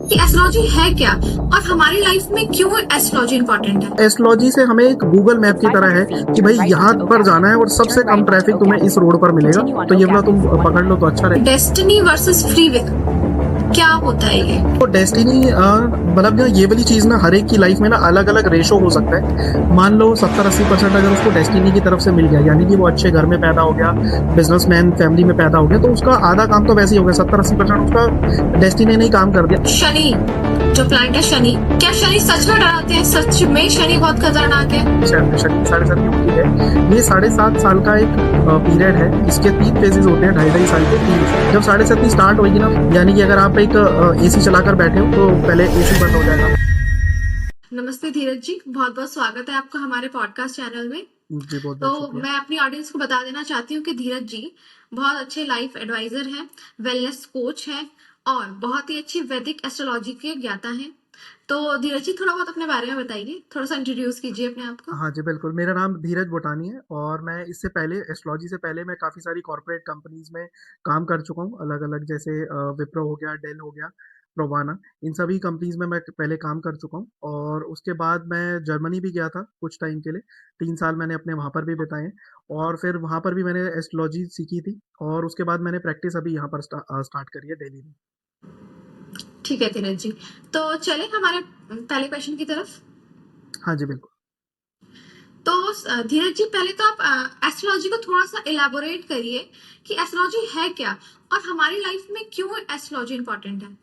कि एस्ट्रोलॉजी है क्या और हमारी लाइफ में क्यों एस्ट्रोलॉजी इंपॉर्टेंट है। एस्ट्रोलॉजी से हमें एक गूगल मैप की तरह है कि भाई यहाँ पर जाना है और सबसे कम ट्रैफिक तुम्हें इस रोड पर मिलेगा, तो ये वाला तुम पकड़ लो तो अच्छा रहेगा। डेस्टिनी वर्सेस फ्री विल क्या होता है ये? तो डेस्टिनी मतलब ना ये वाली चीज ना हर एक की लाइफ में ना अलग अलग रेशो हो सकता है। मान लो 70-80% अगर उसको डेस्टिनी की तरफ से मिल गया, यानी कि वो अच्छे घर में पैदा हो गया, बिजनेसमैन फैमिली में पैदा हो गया, तो उसका आधा काम तो वैसे ही हो गया। 70-80% उसका डेस्टिनी ने ही काम कर दिया। शनि जो प्लैनेट है शनि, क्या शनि सच में डराते हैं? सच में शनि बहुत खतरनाक है। शनि 7.5 होती है। ये 7.5 साल का एक पीरियड है। इसके 3 फेजेस होते हैं, 2.5 साल के 3। जब 7.5 स्टार्ट होगी ना, यानी कि अगर आप एक एसी चलाकर बैठे हो तो पहले एसी बंद हो जाएगा। नमस्ते धीरज जी, बहुत बहुत स्वागत है आपका हमारे पॉडकास्ट चैनल में। जी बहुत तो बहुत शुक्रिया। मैं अपनी ऑडियंस को बता देना चाहती हूँ कि धीरज जी बहुत अच्छे लाइफ एडवाइजर हैं, वेलनेस कोच हैं और बहुत ही अच्छी वैदिक एस्ट्रोलॉजी के ज्ञाता हैं। तो धीरज जी थोड़ा बहुत अपने बारे में बताइए, थोड़ा सा इंट्रोड्यूस कीजिए अपने आप को। हाँ जी, बिल्कुल। मेरा नाम धीरज बोटानी है और मैं इससे पहले एस्ट्रोलॉजी से पहले मैं काफ़ी सारी कॉर्पोरेट कंपनीज़ में काम कर चुका हूँ, अलग-अलग। जैसे विप्रो हो गया, डेल हो गया, प्रोवाना, इन सभी कंपनीज़ में मैं पहले काम कर चुका हूँ। और उसके बाद मैं जर्मनी भी गया था कुछ टाइम के लिए, 3 साल मैंने अपने वहाँ पर भी बिताए। और फिर वहाँ पर भी मैंने एस्ट्रोलॉजी सीखी थी और उसके बाद मैंने प्रैक्टिस अभी यहाँ पर स्टार्ट करी है दिल्ली में। ठीक है धीरज जी, तो चले हमारे पहले क्वेश्चन की तरफ। हाँ जी, बिल्कुल। तो धीरज जी पहले तो आप एस्ट्रोलॉजी को थोड़ा सा इलाबोरेट करिए कि एस्ट्रोलॉजी है क्या और हमारी लाइफ में क्यों एस्ट्रोलॉजी इंपॉर्टेंट है।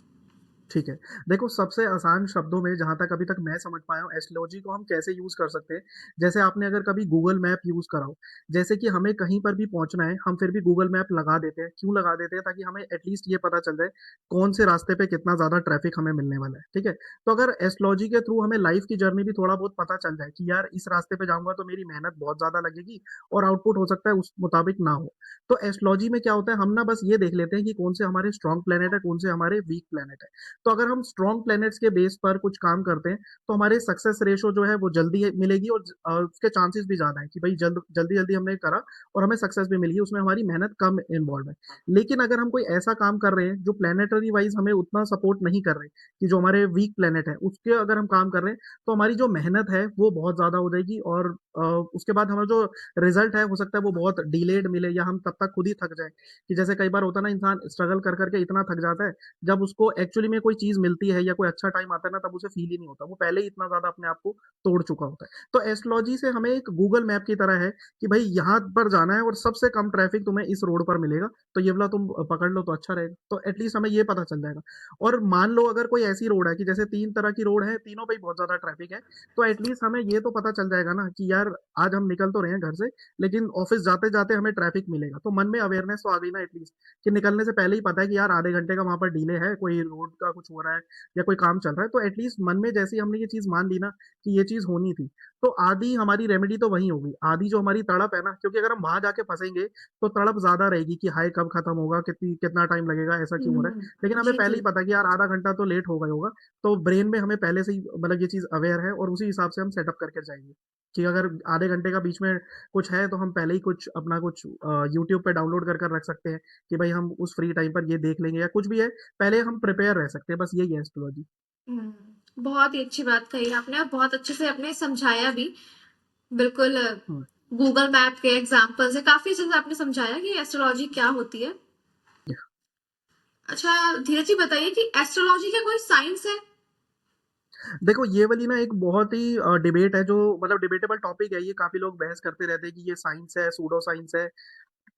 ठीक है। देखो, सबसे आसान शब्दों में जहाँ तक अभी तक मैं समझ पाया हूँ एस्ट्रोलॉजी को हम कैसे यूज़ कर सकते हैं। जैसे आपने अगर कभी गूगल मैप यूज़ करा हो, जैसे कि हमें कहीं पर भी पहुँचना है, हम फिर भी गूगल मैप लगा देते हैं। क्यों लगा देते हैं? ताकि हमें एटलीस्ट ये पता चल जाए कौन से रास्ते पे कितना ज़्यादा ट्रैफ़िक हमें मिलने वाला है, ठीक है? तो अगर एस्ट्रोलॉजी के थ्रू हमें लाइफ़ की जर्नी भी थोड़ा बहुत पता चल जाए कि यार इस रास्ते पे जाऊँगा तो मेरी मेहनत बहुत ज़्यादा लगेगी और आउटपुट हो सकता है उस मुताबिक ना हो। तो एस्ट्रोलॉजी में क्या होता है, हम ना बस ये देख लेते हैं कि कौन से हमारे स्ट्रॉन्ग प्लैनेट है, कौन से हमारे वीक प्लैनेट है। तो अगर हम स्ट्रॉन्ग प्लैनेट्स के बेस पर कुछ काम करते हैं तो हमारे सक्सेस रेशो जो है वो जल्दी मिलेगी और उसके चांसेस भी ज़्यादा है कि भाई जल्दी जल्दी हमने करा और हमें सक्सेस भी मिली, उसमें हमारी मेहनत कम इन्वॉल्व है। लेकिन अगर हम कोई ऐसा काम कर रहे हैं जो प्लानिटरी वाइज हमें उतना सपोर्ट नहीं कर रहे, कि जो हमारे वीक प्लैनेट है उसके अगर हम काम कर रहे हैं, तो हमारी जो मेहनत है वो बहुत ज़्यादा हो जाएगी और उसके बाद हमारा जो रिजल्ट है हो सकता है वो बहुत डिलेड मिले या हम तब तक खुद ही थक जाए। कि जैसे कई बार होता है ना, इंसान स्ट्रगल कर करके इतना थक जाता है, जब उसको एक्चुअली में कोई चीज़ मिलती है या कोई अच्छा टाइम आता है ना, तब उसे फ़ील ही नहीं होता। वो पहले ही इतना ज़्यादा अपने आप को तोड़ चुका होता है। तो एस्ट्रोलॉजी से हमें एक गूगल मैप की तरह है कि भई यहाँ पर जाना है और सबसे कम ट्रैफ़िक तुम्हें इस रोड पर मिलेगा, तो ये वाला तुम पकड़ लो तो अच्छा रहेगा। तो एट लीस्ट हमें ये पता चल जाएगा। और मान लो अगर कोई ऐसी रोड है कि जैसे 3 तरह की रोड है, तीनों पे ही बहुत ज़्यादा ट्रैफ़िक है, तो एट लीस्ट हमें ये तो पता चल जाएगा ना कि यार आज हम निकल तो रहे हैं घर से, लेकिन ऑफ़िस जाते-जाते हमें ट्रैफ़िक मिलेगा। तो मन में अवेयरनेस तो आ गई ना एट लीस्ट, कि निकलने से पहले ही पता है कि यार आधे घंटे का वहाँ पर डिले है, कोई रोड का कुछ हो रहा है या कोई काम चल रहा है, तो एटलीस्ट मन में जैसे ही हमने ये चीज़ मान ली ना कि ये चीज़ होनी थी, तो आधी हमारी रेमेडी तो वहीं होगी। आधी जो हमारी तड़प है ना, क्योंकि अगर हम वहाँ जाके फँसेंगे, तो तड़प ज़्यादा रहेगी कि हाय कब खत्म होगा, कितना टाइम लगेगा, ऐसा क्यों हो रहा है? लेकिन हमें जी पहले जी। ही पता है कि यार आधा घंटा तो लेट हो गया होगा, तो ब्रेन में हमें पहले से ही मतलब ये चीज़ अवेयर है और उसी हिसाब से हम सेटअप करके जाएँगे, कि अगर आधे घंटे का बीच में कुछ है, तो हम पहले ही कुछ अपना कुछ यूट्यूब पे डाउनलोड कर रख सकते हैं कि भाई हम उस फ्री टाइम पर ये देख लेंगे या कुछ भी है, पहले हम प्रिपेयर रह सकते हैं, बस यही है एस्ट्रोलॉजी। बहुत ही अच्छी बात कही आपने और बहुत अच्छे से आपने समझाया भी। बिल्कुल हुँ। गूगल मैप के एग्जाम्पल से काफी अच्छे से आपने समझाया कि एस्ट्रोलॉजी क्या होती है। अच्छा धीरज जी बताइए कि एस्ट्रोलॉजी का कोई साइंस है? देखो, ये वाली ना एक बहुत ही डिबेट है, जो मतलब डिबेटेबल टॉपिक है ये, काफ़ी लोग बहस करते रहते हैं कि ये साइंस है, सूडो साइंस है,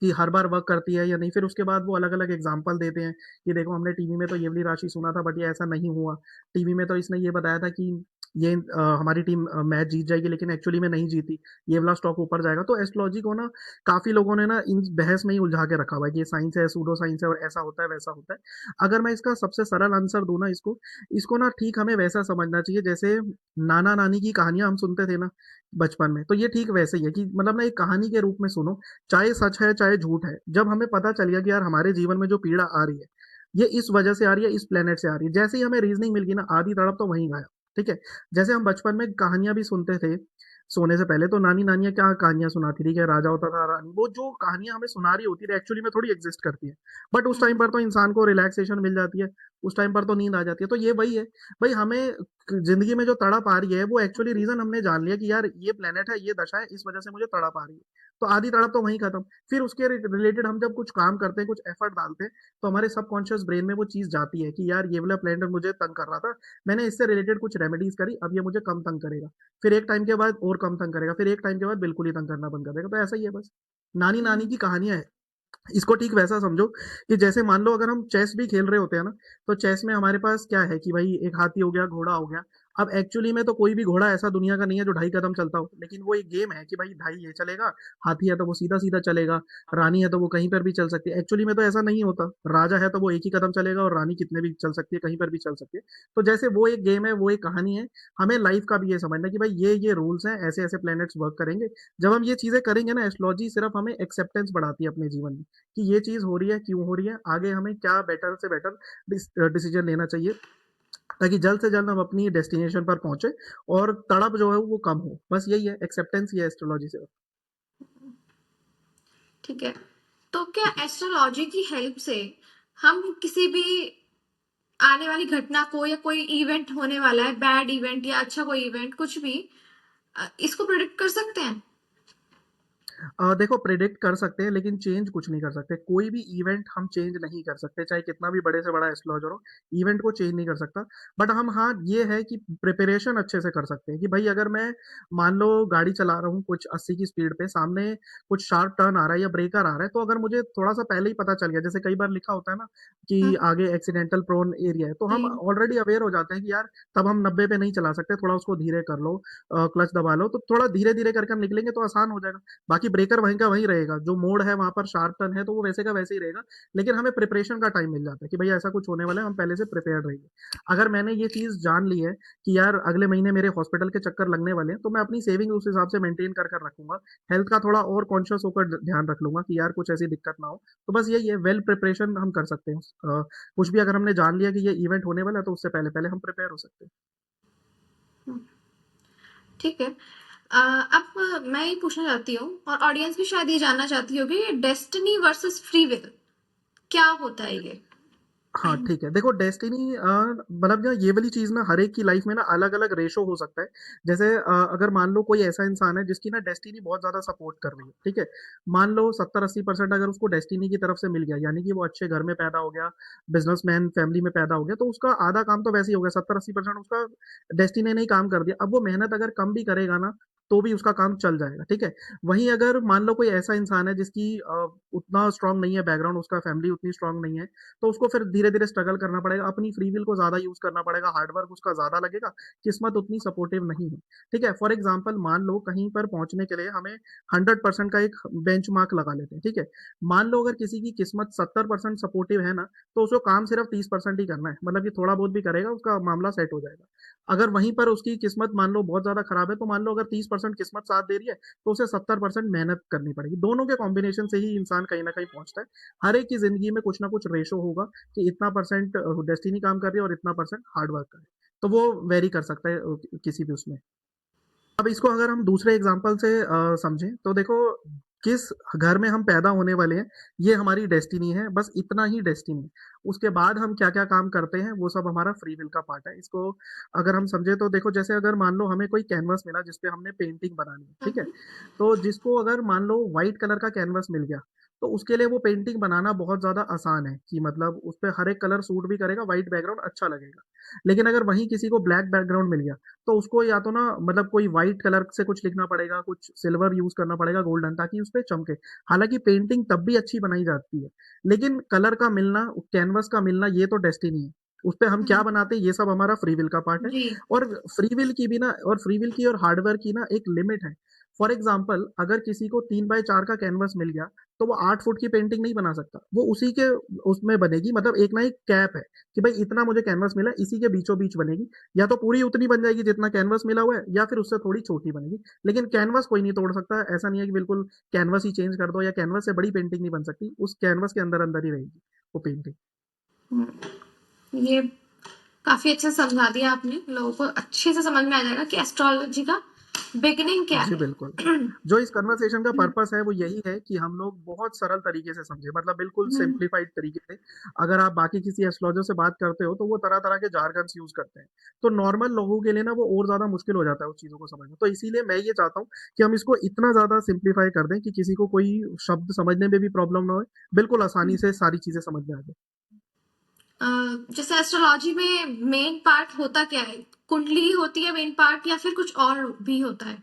कि हर बार वर्क करती है या नहीं। फिर उसके बाद वो अलग-अलग एग्ज़ाम्पल देते हैं कि देखो हमने टीवी में तो ये वाली राशि सुना था बट ये ऐसा नहीं हुआ। टीवी में तो इसने ये बताया था कि ये हमारी टीम मैच जीत जाएगी, लेकिन एक्चुअली में नहीं जीती। ये वाला स्टॉक ऊपर जाएगा। तो एस्ट्रोलॉजी को ना काफ़ी लोगों ने ना इन बहस में ही उलझा के रखा हुआ है कि ये साइंस है, सूडो साइंस है और ऐसा होता है, वैसा होता है। अगर मैं इसका सबसे सरल आंसर दूँ ना इसको, इसको ना ठीक हमें वैसा समझना चाहिए जैसे नाना-नानी की कहानियाँ हम सुनते थे ना बचपन में, तो ये ठीक वैसे ही है कि मतलब ना एक कहानी के रूप में सुनो, चाहे सच है, चाहे झूठ है। जब हमें पता चल गया कि यार हमारे जीवन में जो पीड़ा आ रही है, ये इस वजह से आ रही है, इस प्लेनेट से आ रही है। जैसे ही हमें रीज़निंग मिल गई ना, आधी तड़प तो वहीं गायब, ठीक है? जैसे हम बचपन में कहानियाँ भी सुनते थे, सोने से पहले। तो नानी नानियाँ क्या कहानियाँ सुनाती थी कि राजा होता था, रानी, वो जो कहानियाँ हमें सुना रही होती थी एक्चुअली में थोड़ी एग्जिस्ट करती है, बट उस टाइम हम्म। पर तो इंसान को रिलैक्सेशन मिल जाती है, उस टाइम पर तो नींद आ जाती है। तो ये वही है भाई, हमें जिंदगी में जो तड़प आ रही है वो एक्चुअली रीजन हमने जान लिया कि यार ये प्लेनेट है, ये दशा है, इस वजह से मुझे तड़प आ रही है। तो आधी तड़प तो वहीं खत्म। फिर उसके रिलेटेड हम जब कुछ काम करते हैं, कुछ एफर्ट डालते हैं, तो हमारे सबकॉन्शियस ब्रेन में वो चीज जाती है कि यार ये वाला प्लेनेट मुझे तंग कर रहा था, मैंने इससे रिलेटेड कुछ रेमेडीज करी, अब ये मुझे कम तंग करेगा। फिर एक टाइम के बाद और कम तंग करेगा, फिर एक टाइम के बाद बिल्कुल ही तंग करना बंद कर देगा। तो ऐसा ही है बस, नानी नानी हम्म। की कहानियां है। इसको ठीक वैसा समझो कि जैसे मान लो अगर हम चेस भी खेल रहे होते हैं ना, तो चेस में हमारे पास क्या है कि भाई एक हाथी हो गया, घोड़ा हो गया। अब एक्चुअली में तो कोई भी घोड़ा ऐसा दुनिया का नहीं है जो 2.5 कदम चलता हो, लेकिन वो एक गेम है कि भाई ढाई ये चलेगा, हाथी है तो वो सीधा सीधा चलेगा, रानी है तो वो कहीं पर भी चल सकती है। एक्चुअली में तो ऐसा नहीं होता, राजा है तो वो एक ही कदम चलेगा और रानी कितने भी चल सकती है, कहीं पर भी चल सकती है। तो जैसे वो एक गेम है, वो एक कहानी है, हमें लाइफ का भी ये समझना है कि भाई ये रूल्स हैं, ऐसे ऐसे प्लैनेट्स वर्क करेंगे। जब हम ये चीजें करेंगे ना, एस्ट्रोलॉजी सिर्फ हमें एक्सेप्टेंस बढ़ाती है अपने जीवन में कि ये चीज हो रही है, क्यों हो रही है, आगे हमें क्या बेटर से बेटर डिसीजन लेना चाहिए, ताकि जल्द से जल्द हम अपनी डेस्टिनेशन पर पहुंचे और तड़प जो है वो कम हो। बस यही है, एक्सेप्टेंस ही है एस्ट्रोलॉजी से। ठीक है। तो क्या एस्ट्रोलॉजी की हेल्प से हम किसी भी आने वाली घटना को या कोई इवेंट होने वाला है, बैड इवेंट या अच्छा कोई इवेंट, कुछ भी, इसको प्रिडिक्ट कर सकते हैं? देखो, प्रिडिक्ट कर सकते हैं लेकिन चेंज कुछ नहीं कर सकते। कोई भी इवेंट हम चेंज नहीं कर सकते, चाहे कितना भी बड़े से बड़ा एस्ट्रोलॉजर हो, इवेंट को चेंज नहीं कर सकता। बट हम, हाँ, ये है कि प्रिपरेशन अच्छे से कर सकते हैं कि भाई अगर मैं मान लो गाड़ी चला रहा हूँ कुछ 80 की स्पीड पे, सामने कुछ शार्प टर्न आ रहा है या ब्रेकर आ रहा है, तो अगर मुझे थोड़ा सा पहले ही पता चल गया, जैसे कई बार लिखा होता है ना कि हम्म। आगे एक्सीडेंटल प्रोन एरिया है, तो हम जी। ऑलरेडी अवेयर हो जाते हैं कि यार तब हम 90 पे नहीं चला सकते, थोड़ा उसको धीरे कर लो, क्लच दबा लो, तो थोड़ा धीरे धीरे करके हम निकलेंगे तो आसान हो जाएगा। बाकी ब्रेकर वहीं का वहीं रहेगा, जो मोड़ है वहां पर शार्प टर्न है तो वो वैसे का वैसे ही रहेगा। लेकिन हमें प्रिपरेशन का टाइम मिल जाता है कि भाई ऐसा कुछ होने वाला है, हम पहले से प्रिपेयर्ड रहिए। अगर मैंने ये चीज जान ली है कि यार अगले महीने मेरे हॉस्पिटल के चक्कर लगने वाले हैं, तो मैं अपनी सेविंग उस हिसाब से मेंटेन कर कर रखूंगा, हेल्थ का थोड़ा और कॉन्शियस होकर ध्यान रख लूंगा कि यार कुछ ऐसी दिक्कत ना हो। तो बस यही है, वेल प्रिपरेशन हम कर सकते हैं। कुछ भी अगर हमने जान लिया कि ये इवेंट होने वाला है, तो उससे पहले पहले हम प्रिपेयर हो सकते हैं। हम्म। ठीक है। अब मैं ये पूछना चाहती हूँ और ऑडियंस भी शायद ये जानना चाहती होगी, डेस्टिनी वर्सेस फ्री विल क्या होता है ये? हाँ ठीक है, देखो डेस्टिनी मतलब ना ये वाली चीज ना हर एक की लाइफ में ना अलग अलग रेशो हो सकता है। जैसे अगर मान लो कोई ऐसा इंसान है जिसकी ना डेस्टिनी बहुत ज्यादा सपोर्ट कर रही है, ठीक है, मान लो 70-80% अगर उसको डेस्टिनी की तरफ से मिल गया, यानी कि वो अच्छे घर में पैदा हो गया, बिजनेसमैन फैमिली में पैदा हो गया, तो उसका आधा काम तो वैसे ही हो गया, 70-80% उसका डेस्टिनी ने ही काम कर दिया। अब वो मेहनत अगर कम भी करेगा ना, तो भी उसका काम चल जाएगा, ठीक है। वहीं अगर मान लो कोई ऐसा इंसान है जिसकी उतना स्ट्रांग नहीं है बैकग्राउंड, उसका फैमिली उतनी स्ट्रांग नहीं है, तो उसको फिर धीरे धीरे स्ट्रगल करना पड़ेगा, अपनी फ्री विल को ज्यादा यूज करना पड़ेगा, हार्डवर्क उसका ज्यादा लगेगा, किस्मत उतनी सपोर्टिव नहीं है, ठीक है। फॉर एग्जाम्पल मान लो कहीं पर पहुंचने के लिए हमें 100% का एक बेंच मार्क लगा लेते हैं, ठीक है। मान लो अगर किसी की किस्मत 70% सपोर्टिव है ना, तो उसको काम सिर्फ 30% ही करना है, मतलब कि थोड़ा बहुत भी करेगा उसका मामला सेट हो जाएगा। अगर वहीं पर उसकी किस्मत मान लो बहुत ज्यादा खराब है, तो मान लो अगर 30% किस्मत साथ दे रही है, तो उसे 70% मेहनत करनी पड़ेगी। दोनों के कॉम्बिनेशन से ही इंसान कहीं ना कहीं पहुंचता है। हर एक की जिंदगी में कुछ ना कुछ रेशो होगा कि इतना परसेंट डेस्टिनी काम कर रही है और इतना परसेंट हार्ड वर्क कर रही है, तो वो वेरी कर सकता है किसी भी उसमें। अब इसको अगर हम दूसरे एग्जांपल से समझें, तो देखो किस घर में हम पैदा होने वाले हैं, ये हमारी डेस्टिनी है, बस इतना ही डेस्टिनी है। उसके बाद हम क्या क्या काम करते हैं वो सब हमारा फ्री विल का पार्ट है। इसको अगर हम समझे तो देखो, जैसे अगर मान लो हमें कोई कैनवस मिला जिसपे हमने पेंटिंग बनानी है, ठीक है, हम्म। तो जिसको अगर मान लो व्हाइट कलर का कैनवस मिल गया, तो उसके लिए वो पेंटिंग बनाना बहुत ज्यादा आसान है कि मतलब उस पर हर एक कलर सूट भी करेगा, व्हाइट बैकग्राउंड अच्छा लगेगा। लेकिन अगर वहीं किसी को ब्लैक बैकग्राउंड मिल गया, तो उसको या तो ना मतलब कोई व्हाइट कलर से कुछ लिखना पड़ेगा, कुछ सिल्वर यूज करना पड़ेगा, गोल्डन, ताकि उस पे चमके। हालांकि पेंटिंग तब भी अच्छी बनाई जाती है, लेकिन कलर का मिलना, कैनवस का मिलना, ये तो डेस्टिनी है। उस पे हम क्या हम्म। बनाते हैं ये सब हमारा फ्री विल का पार्ट है। जी। और फ्री विल की भी ना, और फ्री विल की और हार्डवर्क की ना एक लिमिट है। फॉर एग्जाम्पल अगर किसी को 3x4 का कैनवस मिल गया, तो वो 8 फुट की पेंटिंग नहीं बना सकता, वो उसी के उसमें बनेगी, मतलब एक ना एक कैप है कि भाई इतना मुझे कैनवस मिला, इसी के बीचों बीच बनेगी। या तो पूरी उतनी बन जाएगी जितना कैनवस मिला हुआ है, या फिर उससे थोड़ी छोटी बनेगी। लेकिन कैनवस कोई नहीं तोड़ सकता, ऐसा नहीं है कि बिल्कुल कैनवस ही चेंज कर दो, या कैनवस से बड़ी पेंटिंग नहीं बन सकती, उस कैनवस के अंदर अंदर ही रहेगी वो पेंटिंग। हम्म। ये काफी अच्छे से समझा दिया आपने, लोगों को अच्छे से समझ में आ जाएगा कि एस्ट्रोलॉजी का बिगिनिंग क्या जी, है? बिल्कुल। जो इस कन्वर्सेशन का पर्पस है वो यही है कि हम लोग बहुत सरल तरीके से समझें, मतलब बिल्कुल हम्म, सिंप्लीफाइड तरीके से। अगर आप बाकी किसी एस्ट्रोलॉजर से बात करते हो तो वो तरह-तरह के जार्गन्स यूज़ करते हैं। तो नॉर्मल लोगों के लिए ना वो और ज़्यादा मुश्किल हो जाता है उस चीज़ों को समझना। तो इसीलिए मैं ये चाहता हूँ कि हम इसको इतना ज़्यादा सिंप्लीफाई कर दें कि किसी को कोई शब्द समझने में भी प्रॉब्लम ना होए, बिल्कुल आसानी से सारी चीज़ें समझ में आ जाए। अ, जैसे एस्ट्रोलॉजी में मेन पार्ट होता क्या है? कुंडली होती है मेन पार्ट या फिर कुछ और भी होता है?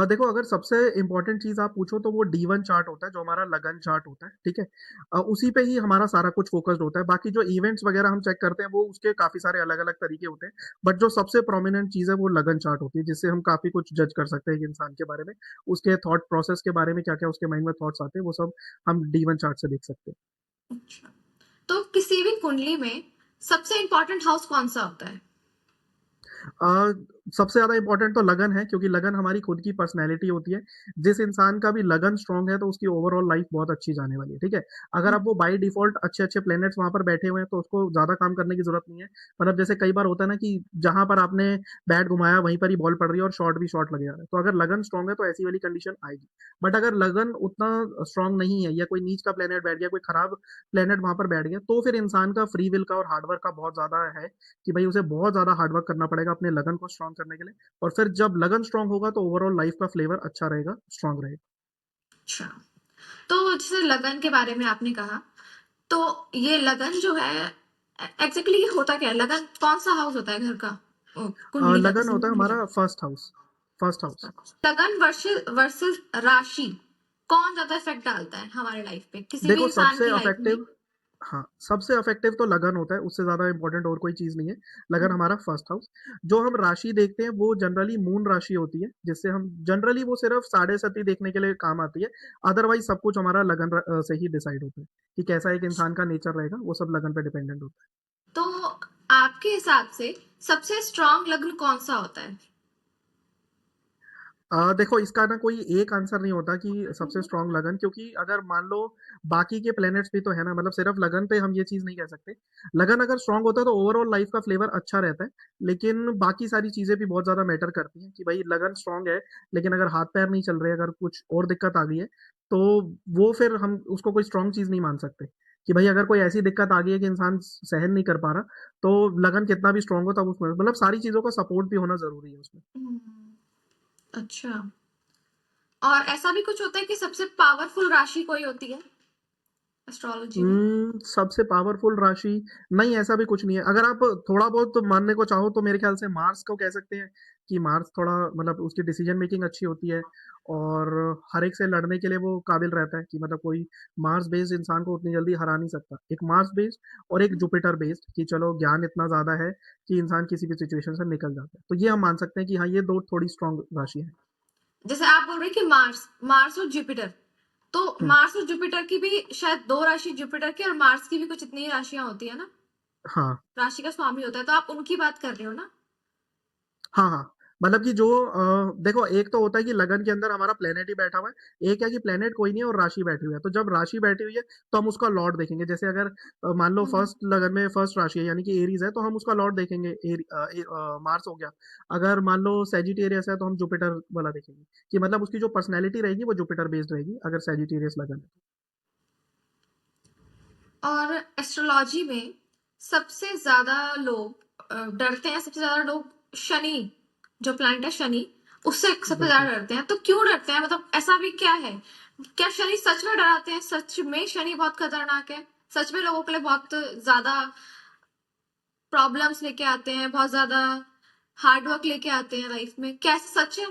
देखो, अगर सबसे इम्पोर्टेंट चीज़ आप पूछो तो वो D1 चार्ट होता है, जो हमारा लगन चार्ट होता है, ठीक है? उसी पे ही हमारा सारा कुछ फ़ोकस्ड होता है। बाकी जो इवेंट्स वगैरह हम चेक करते हैं, वो उसके काफ़ी सारे अलग-अलग तरीके होते हैं। बट जो सबसे प्रोमिनेंट चीज़ है, वो लगन चार्ट होती है, जिससे हम काफ़ी कुछ जज कर सकते हैं एक इंसान के बारे में। उसके थॉट प्रोसेस के बारे में क्या-क्या उसके माइंड में थॉट्स आते हैं, वो सब हम D1 चार्ट से देख सकते हैं। अच्छा। तो किसी भी कुंडली में सबसे इम्पोर्टेंट हाउस कौन-सा होता है? अ, सबसे ज़्यादा इम्पोर्टेंट तो लगन है, क्योंकि लगन हमारी खुद की पर्सनैलिटी होती है। जिस इंसान का भी लगन स्ट्रॉन्ग है तो उसकी ओवरऑल लाइफ बहुत अच्छी जाने वाली है, ठीक है? अगर हुँ, अब वो बाय डिफ़ॉल्ट अच्छे-अच्छे प्लैनेट्स वहाँ पर बैठे हुए हैं तो उसको ज़्यादा काम करने की ज़रूरत नहीं है। मतलब जैसे कई बार होता है ना कि जहाँ पर आपने बैट घुमाया वहीं पर ही बॉल पड़ रही है और शॉट भी शॉट लग जा रहा है। तो अगर लगन स्ट्रॉन्ग है तो ऐसी वाली कंडीशन आएगी। बट अगर लगन उतना स्ट्रॉन्ग नहीं है या कोई नीच का प्लैनेट बैठ गया, कोई खराब प्लैनेट वहाँ पर बैठ गया, तो फिर इंसान का फ्री विल का और हार्ड वर्क का बहुत ज़्यादा है कि भाई उसे बहुत ज़्यादा हार्ड वर्क करना पड़ेगा अपने लगन को स्ट्रॉन्ग करने के लिए। और फिर जब लगन स्ट्रॉन्ग होगा तो ओवरऑल लाइफ का फ्लेवर अच्छा रहेगा, स्ट्रॉन्ग रहेगा। अच्छा। तो जैसे लगन के बारे में आपने कहा, तो ये लगन जो है एग्ज़ैक्टली ये होता क्या है? लगन कौन-सा हाउस होता है घर का? कुंडली का लगन किसी भी होता है कुंडली का? हमारा फर्स्ट हाउस। First house. लगन वर्सेस राशि, कौन ज़्यादा इफ़ेक्ट डालता है हमारे लाइफ़ पे? किसी भी देखो इंसान सबसे की लाइफ़ में? इफेक्टिव, हाँ, सबसे इफेक्टिव तो लगन होता है, उससे ज़्यादा इम्पोर्टेंट और कोई चीज़ नहीं है। लगन हुँ, हमारा फर्स्ट हाउस। जो हम राशि देखते हैं वो जनरली मून राशि होती है, जिससे हम जनरली वो सिर्फ़ साढ़े सती देखने के लिए काम आती है। अदरवाइज़ सब कुछ हमारा लगन से ही डिसाइड होता है, कि कैसा एक इंसान का नेचर रहेगा, वो सब लगन पे डिपेंडेंट होता है। तो आपके हिसाब से सबसे स्ट्रॉन्ग लग्न कौन-सा होता है? देखो, इसका ना कोई एक आंसर नहीं होता कि सबसे स्ट्रॉन्ग लगन, क्योंकि अगर मान लो बाकी के प्लैनेट्स भी तो है ना, मतलब सिर्फ लगन पे हम ये चीज़ नहीं कह सकते। लगन अगर स्ट्रॉन्ग होता है तो ओवरऑल लाइफ का फ्लेवर अच्छा रहता है, लेकिन बाकी सारी चीज़ें भी बहुत ज़्यादा मैटर करती हैं कि भाई लगन स्ट्रॉन्ग है, लेकिन अगर हाथ-पैर नहीं चल रहे, अगर कुछ और दिक्कत आ गई है, तो वो फिर हम उसको कोई स्ट्रॉन्ग चीज़ नहीं मान सकते। कि भाई अगर कोई ऐसी दिक्कत आ गई है कि इंसान सहन नहीं कर पा रहा, तो लगन कितना भी स्ट्रॉन्ग हो तब उसमें मतलब सारी चीज़ों का सपोर्ट भी होना ज़रूरी है उसमें। हुँ, अच्छा। और ऐसा भी कुछ होता है कि सबसे पावरफुल राशि कोई होती है एस्ट्रोलॉजी में? सबसे पावरफुल राशि, नहीं ऐसा भी कुछ नहीं है। अगर आप थोड़ा बहुत मानने को चाहो तो मेरे ख्याल से मार्स को कह सकते हैं कि मार्स थोड़ा मतलब उसकी डिसीजन मेकिंग अच्छी होती है और हर एक से लड़ने के लिए वो काबिल रहता है कि मतलब कोई मार्स बेस्ड इंसान को उतनी जल्दी हरा नहीं सकता। एक मार्स बेस्ड और एक जुपिटर बेस्ड कि चलो ज्ञान इतना ज़्यादा है कि इंसान किसी भी सिचुएशन से निकल जाता है। तो ये हम मान सकते हैं कि हाँ, ये 2 थोड़ी स्ट्रॉन्ग राशि है। जैसे आप बोल रहे हैं कि मार्स, मार्स और जुपिटर, तो हुँ, मार्स और जुपिटर की भी शायद 2 राशि जुपिटर की और मार्स की भी कुछ इतनी ही राशियाँ होती है ना? हाँ। राशि का स्वामी होता है, तो आप उनकी बात कर रहे हो ना? हाँ, हाँ। मतलब कि जो देखो, एक तो होता है कि लगन के अंदर हमारा प्लैनेट ही बैठा हुआ है, एक है कि प्लैनेट कोई नहीं है और राशि बैठी हुई है। तो जब राशि बैठी हुई है, तो हम उसका लॉर्ड देखेंगे। जैसे अगर मान लो हुँ, फर्स्ट लगन में फर्स्ट राशि है यानी कि एरीज़ है, तो हम उसका लॉर्ड देखेंगे, मार्स हो गया। अगर मान लो सैजिटेरियस है, तो हम जुपिटर वाला देखेंगे, कि मतलब उसकी जो पर्सनैलिटी रहेगी वो जुपिटर बेस्ड रहेगी, अगर सैजिटेरियस लगन है। और एस्ट्रोलॉजी में सबसे ज़्यादा लोग डरते हैं, सबसे ज़्यादा लोग शनि, जो प्लैनेट है शनि, उससे सबसे बिल्कुल। ज़्यादा डरते हैं। तो क्यों डरते हैं? मतलब ऐसा भी क्या है? क्या शनि सच में डराते हैं? सच में शनि बहुत खतरनाक है? सच में लोगों के लिए बहुत ज़्यादा प्रॉब्लम्स लेके आते हैं, बहुत ज़्यादा हार्ड वर्क लेके आते हैं लाइफ में? क्या ऐसा सच है?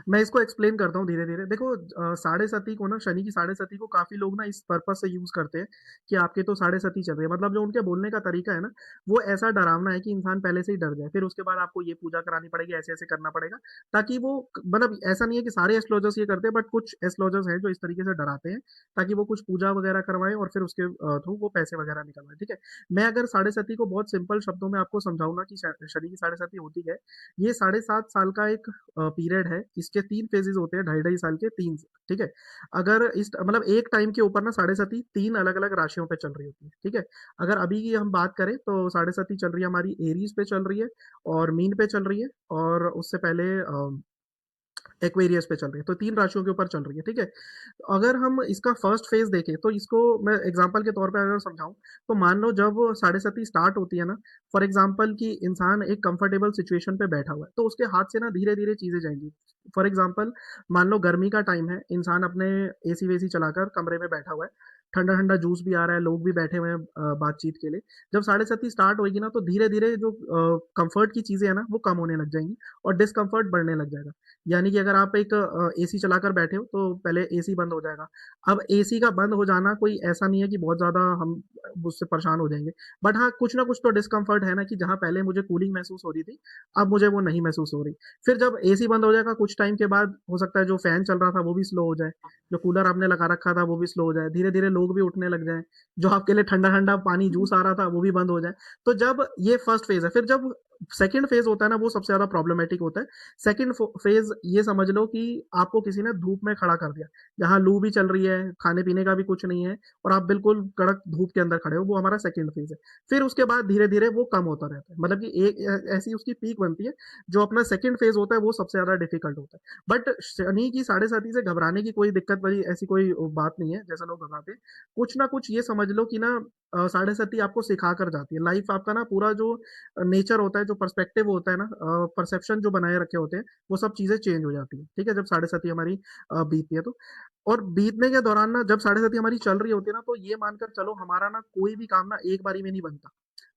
मैं इसको एक्सप्लेन करता हूँ धीरे-धीरे। देखो, साढ़े सती को ना, शनि की साढ़े सती को काफ़ी लोग ना इस पर्पज़ से यूज़ करते हैं कि आपके तो साढ़े सती चल रही है। मतलब जो उनके बोलने का तरीका है ना, वो ऐसा डरावना है कि इंसान पहले से ही डर जाए। फिर उसके बाद आपको ये पूजा करानी पड़ेगी, ऐसे-ऐसे करना पड़ेगा, ताकि वो मतलब ऐसा नहीं है कि सारे एस्ट्रोलॉजर्स ये करते हैं, बट कुछ एस्ट्रोलॉजर्स हैं जो इस तरीके से डराते हैं, ताकि वो कुछ पूजा वगैरह करवाएँ और फिर उसके थ्रू वो पैसे वगैरह निकलवाएँ, ठीक है? मैं अगर साढ़े सती को बहुत सिंपल शब्दों में आपको समझाऊँ ना कि श शनि की साढ़े सती होती है, ये साढ़े 7 साल का एक पीरियड है इसके 3 फेजेज़ होते हैं, ढाई-ढाई साल के 3, ठीक है? अगर इस मतलब एक टाइम के ऊपर ना साढ़े साती 3 अलग-अलग राशियों पे चल रही होती है, ठीक है? अगर अभी की हम बात करें तो साढ़े साती चल रही है हमारी एरीज़ पे चल रही है और मीन पे चल रही है और उससे पहले एक्वेरियस पे चल रही है, तो 3 राशियों के ऊपर चल रही है, ठीक है? अगर हम इसका फर्स्ट फेज़ देखें, तो इसको मैं एग्ज़ाम्पल के तौर पे अगर समझाऊँ, तो मान लो जब साढ़े साती स्टार्ट होती है ना, फॉर एग्ज़ाम्पल कि इंसान एक कंफर्टेबल सिचुएशन पे बैठा हुआ है, तो उसके हाथ से ना धीरे-धीरे चीज़ें जाएँगी। फॉर एग्ज़ाम्पल मान लो गर्मी का टाइम है, इंसान अपने एसी-वेसी चलाकर कमरे में बैठा हुआ है, ठंडा-ठंडा जूस भी आ रहा है, लोग भी बैठे हुए हैं बातचीत के लिए। जब साढ़े साती स्टार्ट होएगी ना, तो धीरे-धीरे जो कम्फ़र्ट की चीज़ें हैं ना, वो कम होने लग जाएँगी और डिस्कम्फ़र्ट बढ़ने लग जाएगा। यानी कि अगर आप एक एसी चलाकर बैठे हो तो पहले एसी बंद हो जाएगा। अब एसी का बंद हो जाना कोई ऐसा नहीं है कि बहुत ज़्यादा हम उससे परेशान हो जाएँगे। बट हाँ, कुछ ना कुछ तो डिस्कम्फर्ट है ना कि जहाँ पहले मुझे कूलिंग महसूस हो रही थी, अब मुझे वो नहीं महसूस हो रही। फिर जब एसी बंद हो जाएगा कुछ टाइम के बाद हो सकता है जो फैन चल रहा था वो भी स्लो हो जाए, जो कूलर आपने लगा रखा था वो भी स्लो हो जाए, धीरे-धीरे लोग भी उठने लग जाएँ, जो आपके लिए ठंडा-ठंडा पानी जूस आ रहा था वो भी बंद हो जाए। तो जब ये फर्स्ट फेज़ है, फिर जब सेकंड फेज़ होता है ना वो सबसे ज़्यादा प्रॉब्लमैटिक होता है। सेकंड फेज़ ये समझ लो कि आपको किसी ने धूप में खड़ा कर दिया, जहाँ लू भी चल रही है, खाने-पीने का भी कुछ नहीं है और आप बिल्कुल कड़क धूप के अंदर खड़े हो, वो हमारा सेकंड फेज़ है। फिर उसके बाद धीरे-धीरे वो कम होता रहता है, मतलब कि एक ऐसी उसकी पीक बनती है, जो अपना सेकंड फेज़ होता है वो सबसे ज़्यादा डिफ़िकल्ट होता है। बट शनि की साढ़े साती से घबराने की कोई दिक्कत वाली ऐसी कोई बात नहीं है, जैसा लोग घबराते हैं। कुछ ना कुछ ये समझ लो कि ना साढ़े साती आपको सिखा कर जाती है। लाइफ़ आपका ना पूरा जो नेचर होता है, जो पर्सपेक्टिव होता है ना परसेप्शन जो बनाए रखे होते हैं, वो सब चीज़ें चेंज हो जाती हैं, ठीक है? जब साढ़े साती हमारी बीतती है तो। और बीतने के दौरान ना जब साढ़े साती हमारी चल रही होती है ना, तो ये मानकर चलो हमारा ना कोई भी काम ना एक बारी में नहीं बनता।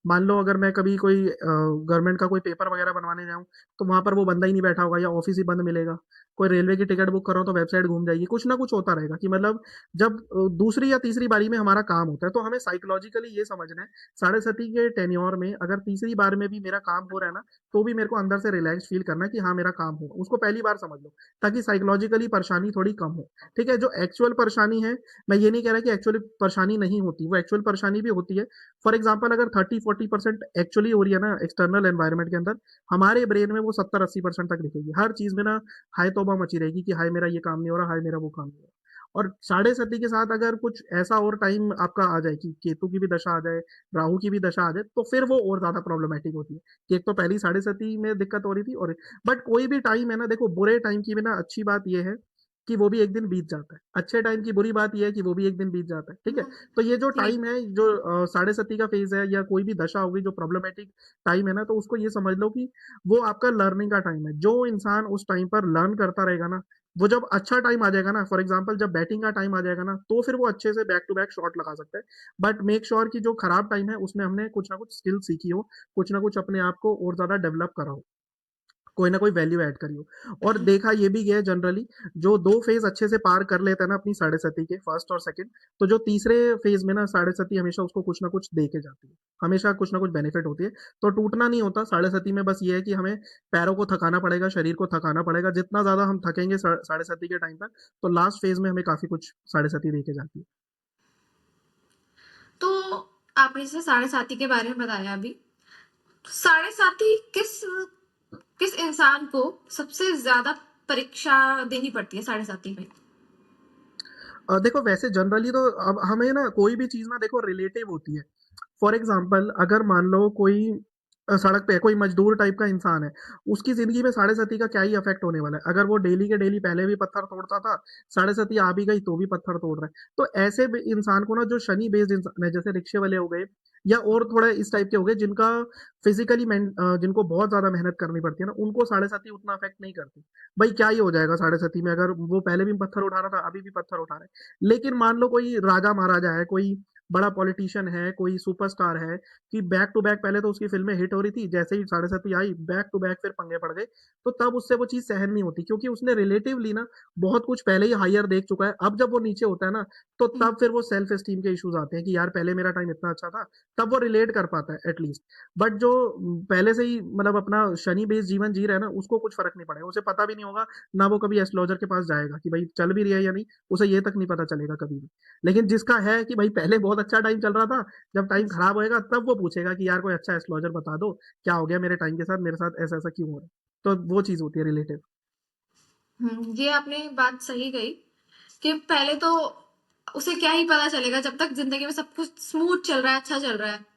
मान लो अगर मैं कभी कोई गवर्नमेंट का कोई पेपर वगैरह बनवाने जाऊँ, तो वहाँ पर वो बंदा ही नहीं बैठा होगा या ऑफ़िस ही बंद मिलेगा। कोई रेलवे की टिकट बुक कर रहा हूँ, तो वेबसाइट घूम जाएगी। कुछ ना कुछ होता रहेगा कि मतलब जब दूसरी या तीसरी बारी में हमारा काम होता है, तो हमें साइकोलॉजिकली ये समझना है, साढ़े साती के टेन्योर में अगर तीसरी बार में भी मेरा काम हो रहा है ना, तो भी मेरे को अंदर से रिलैक्स्ड फ़ील करना है कि हाँ, मेरा काम हुआ। उसको पहली बार समझ लो, ताकि साइकोलॉजिकली परेशानी थोड़ी कम हो। ठीक है? जो एक्चुअल परेशानी है, मैं ये नहीं कह रहा कि एक्चुअली परेशानी नहीं होती, वो एक्चुअल परेशानी भी होती है। फॉर एग्ज़ाम्पल अगर 30-40% एक्चुअली हो रही है ना एक्सटर्नल एनवायरनमेंट के अंदर, हमारे ब्रेन में वो 70-80% तक दिखेगी। हर चीज़ में ना हाय तौबा मची रहेगी कि हाय मेरा ये काम नहीं हो रहा, हाय मेरा वो काम नहीं हो रहा। और साढ़े सती के साथ अगर कुछ ऐसा और टाइम आपका आ जाए कि केतु की भी दशा आ जाए, राहु की भी दशा आ जाए, तो फिर वो और ज़्यादा प्रॉब्लमैटिक होती है कि एक तो पहली साढ़े सती में दिक्कत हो रही थी और बट कोई भी टाइम है ना देखो बुरे टाइम की भी ना अच्छी बात ये है कि वो भी एक दिन बीत जाता है। अच्छे टाइम की बुरी बात ये है कि वो भी एक दिन बीत जाता है, ठीक है? तो ये जो जी। टाइम है जो साढ़े सती का फ़ेज़ है या कोई भी दशा हो गई जो प्रॉब्लमैटिक टाइम है ना, तो उसको ये समझ लो कि वो आपका लर्निंग का टाइम है। जो इंसान उस टाइम पर लर्न करता रहेगा ना, वो जब अच्छा टाइम आ जाएगा ना, फॉर एग्ज़ाम्पल जब बैटिंग का टाइम आ जाएगा ना, तो फिर वो अच्छे से बैक टू बैक शॉट लगा सकता है। बट मेक श्योर कि जो खराब टाइम है, उसमें हमने कुछ ना कुछ स्किल सीखी हो, कुछ ना कुछ अपने आप को और ज़्यादा डेवलप करा हो। कोई ना कोई वैल्यू ऐड करी हो और देखा ये भी गया है जनरली जो 2 फेज़ अच्छे से पार कर लेता है ना अपनी साढ़े सती के फर्स्ट और सेकंड, तो जो तीसरे फेज़ में ना साढ़े सती हमेशा उसको कुछ ना कुछ दे के जाती है। हमेशा कुछ ना कुछ बेनिफिट होती है, तो टूटना नहीं होता साढ़े सती में बस ये है कि हमें पैरों को थकाना पड़ेगा, शरीर को थकाना पड़ेगा। जितना ज़्यादा हम थकेंगे साढ़े सती के टाइम पर, तो लास्ट फेज़ में हमें काफ़ी कुछ साढ़े सती दे के जाती है। तो आपने जैसे साढ़े साती के बारे में बताया अभी। साढ़े साती किस किस इंसान को सबसे ज़्यादा परीक्षा देनी पड़ती है साढ़े साती में? देखो वैसे जनरली तो अब हमें ना कोई भी चीज़ ना देखो रिलेटिव होती है। फॉर एग्ज़ाम्पल अगर मान लो कोई सड़क पे है, कोई मज़दूर टाइप का इंसान है, उसकी ज़िंदगी में साढ़े सती का क्या ही इफ़ेक्ट होने वाला है। अगर वो डेली के डेली पहले भी पत्थर तोड़ता था, साढ़े सती आ भी गई तो भी पत्थर तोड़ रहा है। तो ऐसे भी इंसान को ना जो शनि बेस्ड इंसान है, जैसे रिक्शे वाले हो गए या और थोड़े इस टाइप के हो गए जिनका फिज़िकली जिनको बहुत ज़्यादा मेहनत करनी पड़ती है ना, उनको साढ़े सती उतना इफ़ेक्ट नहीं करती। भई क्या ही हो जाएगा साढ़े सती में अगर वो पहले भी पत्थर उठा रहा था, अभी भी पत्थर उठा रहा है। लेकिन मान लो कोई राजा-महाराजा है, कोई बड़ा पॉलिटिशियन है, कोई सुपरस्टार है कि बैक टू बैक पहले तो उसकी फ़िल्में हिट हो रही थी, जैसे ही साढ़े साती आई, बैक टू बैक फिर पंगे पड़ गए, तो तब उससे वो चीज़ सहन नहीं होती क्योंकि उसने रिलेटिवली ना बहुत कुछ पहले ही हायर देख चुका है। अब जब वो नीचे होता है ना, तो हुँ। तब फिर वो सेल्फ एस्टीम के इश्यूज़ आते हैं कि यार पहले मेरा टाइम इतना अच्छा था, तब वो रिलेट कर पाता है एट लीस्ट। बट जो पहले से ही मतलब अपना शनि बेस्ड जीवन जी रहा है ना, उसको कुछ फ़र्क नहीं पड़ेगा, उसे पता भी नहीं होगा, ना वो कभी एस्ट्रोलॉजर के पास जाएगा कि भाई चल भी रही है या नहीं, उसे ये तक नहीं पता चलेगा कभी भी। लेकिन जिसका है कि भाई पहले बहुत अच्छा टाइम चल रहा था, जब टाइम खराब होएगा तब वो पूछेगा कि यार कोई अच्छा एस्ट्रोलॉजर बता दो, क्या हो गया मेरे टाइम के साथ, मेरे साथ ऐसा-ऐसा क्यों हो रहा है? तो वो चीज़ होती है रिलेटिव। ये आपने बात सही कही कि पहले तो उसे क्या ही पता चलेगा जब तक ज़िंदगी में सब कुछ स्मूथ चल रहा है, अच्छा चल रहा है।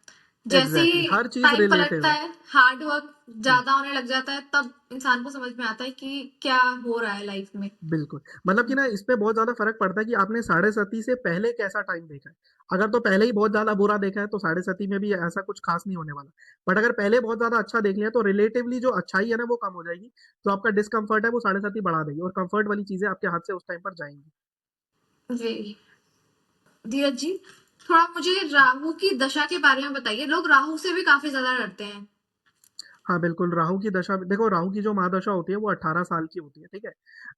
जैसे एग्जैक्टली ही हर चीज टाइम रिलेटिव पलटता है। है, हार्ड वर्क हम्म, ज़्यादा होने लग जाता है, तब इंसान को समझ में आता है कि क्या हो रहा है लाइफ में। बिल्कुल। मतलब कि ना इसमें बहुत ज्यादा फर्क पड़ता है कि आपने साढ़े सती से पहले कैसा टाइम देखा है। अगर तो पहले ही बहुत ज्यादा बुरा देखा है तो साढ़े सती में भी ऐसा कुछ खास नहीं होने वाला। बट अगर पहले बहुत ज्यादा अच्छा देख लिया तो रिलेटिवली जो अच्छाई है ना वो कम हो जाएगी। तो आपका डिस्कम्फर्ट है वो साढ़े सती बढ़ा देगी और कंफर्ट वाली चीजें आपके हाथ से उस टाइम पर जाएंगी। जी, धीरज जी, थोड़ा मुझे राहु की दशा के बारे में बताइए। लोग राहु से भी काफ़ी ज़्यादा डरते हैं। हाँ बिल्कुल, राहु की दशा देखो, राहु की जो महादशा होती है वो 18 साल की होती है, ठीक है।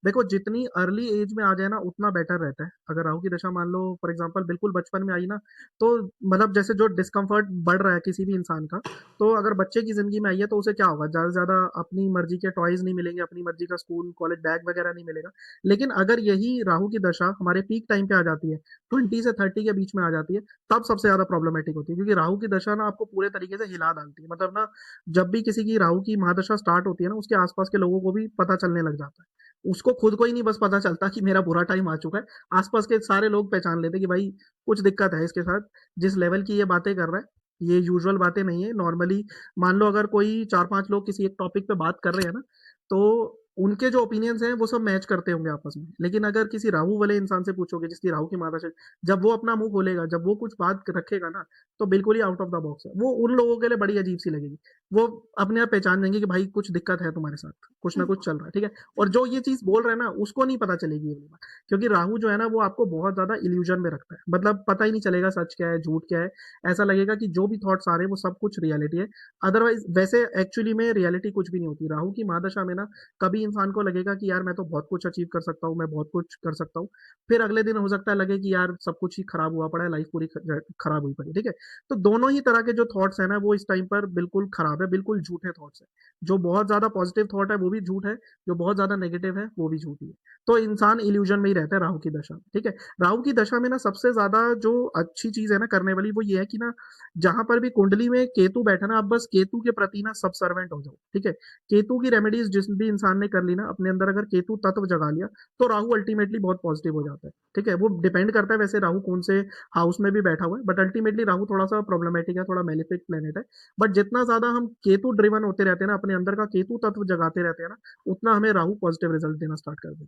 देखो जितनी अर्ली एज में आ जाए ना उतना बेटर रहता है। अगर राहु की दशा मान लो फॉर एग्जांपल बिल्कुल बचपन में आई ना, तो मतलब जैसे जो डिस्कम्फर्ट बढ़ रहा है किसी भी इंसान का, तो अगर बच्चे की जिंदगी में आई है तो उसे क्या होगा, ज्यादा से ज्यादा अपनी मर्जी के टॉयज नहीं मिलेंगे, अपनी मर्जी का स्कूल कॉलेज बैग वगैरह नहीं मिलेगा। लेकिन अगर यही राहु की दशा हमारे पीक टाइम पे आ जाती है, 20 से 30 के बीच में आ जाती है, तब सबसे ज्यादा प्रॉब्लमेटिक होती है। क्योंकि राहु की दशा ना आपको पूरे तरीके से हिला डालती है। मतलब ना जब भी किसी की राहु की महादशा स्टार्ट होती है ना, उसके आसपास के लोगों को भी पता चलने लग जाता है। उसको खुद को ही नहीं बस पता चलता कि मेरा बुरा टाइम आ चुका है, आसपास के सारे लोग पहचान लेते कि भाई कुछ दिक्कत है इसके साथ। जिस लेवल की ये बातें कर रहा है ये यूजुअल बातें नहीं है नॉर्मली। मान लो अगर कोई 4-5 लोग किसी एक टॉपिक पे बात कर रहे हैं ना, तो उनके जो ओपिनियंस हैं वो सब मैच करते होंगे आपस में। लेकिन अगर किसी राहु वाले इंसान से पूछोगे जिसकी राहु की महादशा, जब वो अपना मुंह खोलेगा, जब वो कुछ बात रखेगा ना, तो बिल्कुल ही आउट ऑफ द बॉक्स है वो। उन लोगों के लिए बड़ी अजीब सी लगेगी। वो अपने आप पहचान जाएंगे कि भाई कुछ दिक्कत है तुम्हारे साथ, कुछ ना कुछ चल रहा है, ठीक है। और जो ये चीज बोल रहे हैं ना उसको नहीं पता चलेगी ये वाली बात। क्योंकि राहु जो है ना वो आपको बहुत ज्यादा इल्यूजन में रखता है। मतलब पता ही नहीं चलेगा सच क्या है झूठ क्या है। ऐसा लगेगा कि जो भी थॉट्स आ रहे हैं वो सब कुछ रियलिटी है। अदरवाइज वैसे एक्चुअली में रियलिटी कुछ भी नहीं होती। राहु की महादशा में ना कभी इंसान को लगेगा कि यार मैं तो बहुत कुछ अचीव कर सकता हूँ, मैं बहुत कुछ कर सकता हूँ। फिर अगले दिन हो सकता है लगे कि यार सब कुछ ही खराब हुआ पड़ा है, लाइफ पूरी खराब हुई पड़ी है, ठीक है। तो दोनों ही तरह के जो थॉट्स है ना वो इस टाइम पर बिल्कुल खराब है, बिल्कुल झूठे थॉट्स है। जो बहुत ज्यादा पॉजिटिव थॉट है वो भी झूठ है, जो बहुत ज्यादा नेगेटिव है वो भी झूठ ही है। तो इंसान इल्यूजन में ही रहता है राहु की दशा में, ठीक है। राहु की दशा में ना सबसे ज्यादा जो अच्छी चीज है ना करने वाली वो ये है कि ना जहां पर भी कुंडली में केतु बैठा ना, आप बस केतु के प्रति ना सबसर्वेंट हो जाओ, ठीक है। केतु की रेमेडीज जिस भी इंसान ने कर ली ना अपने अंदर, अगर केतु तत्व जगा लिया, तो राहु अल्टीमेटली बहुत पॉजिटिव हो जाता है, ठीक है। वो डिपेंड करता है वैसे राहु कौन से हाउस में भी बैठा हुआ है, बट अल्टीमेटली राहु थोड़ा सा प्रॉब्लमेटिक है, थोड़ा मेलिफिक प्लेनेट है। बट जितना ज्यादा हम केतु ड्रिवन होते रहते हैं ना, अपने अंदर का केतु तत्व जगाते रहते हैं ना, उतना हमें राहु पॉजिटिव रिजल्ट देना स्टार्ट कर देता